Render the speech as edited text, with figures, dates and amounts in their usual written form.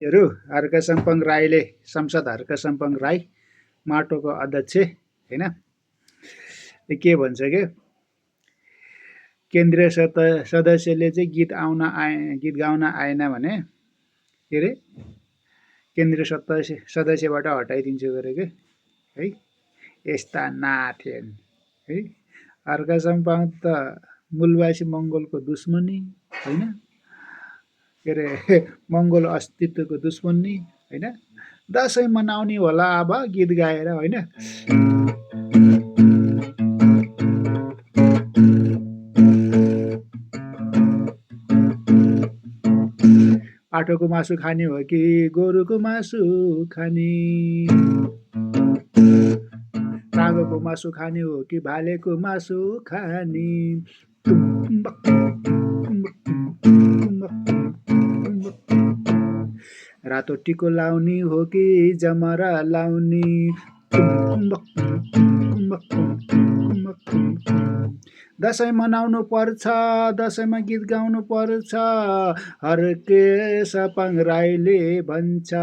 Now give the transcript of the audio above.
हरू हर्कसम्पङ राईले संसद हर्कसम्पङ राई माटोको अध्यक्ष होइन के भन्छ के केन्द्रीय सदस्यले चाहिँ गीत गाउन आएन भने के अरे केन्द्रीय सदस्यबाट हटाइदिन्छु गरे के है यस्ता नाथेन है हर्कसम्पङ त मूलवासी मङ्गोलको दुश्मनी होइन के अरे मङ्गोल अस्तित्वको दुश्मनी होइन दसैँ मनाउने होला अब गीत गाएर होइन पाठोको मासु खाने हो कि गोरुको मासु खाने कागोको मासु खाने हो कि भालेको मासु खाने रातो टिको लाउने हो कि जमरा लाउने दसैँ मनाउनु पर्छ दसैँमा गीत गाउनु पर्छ हर्के सपाङ राईले भन्छ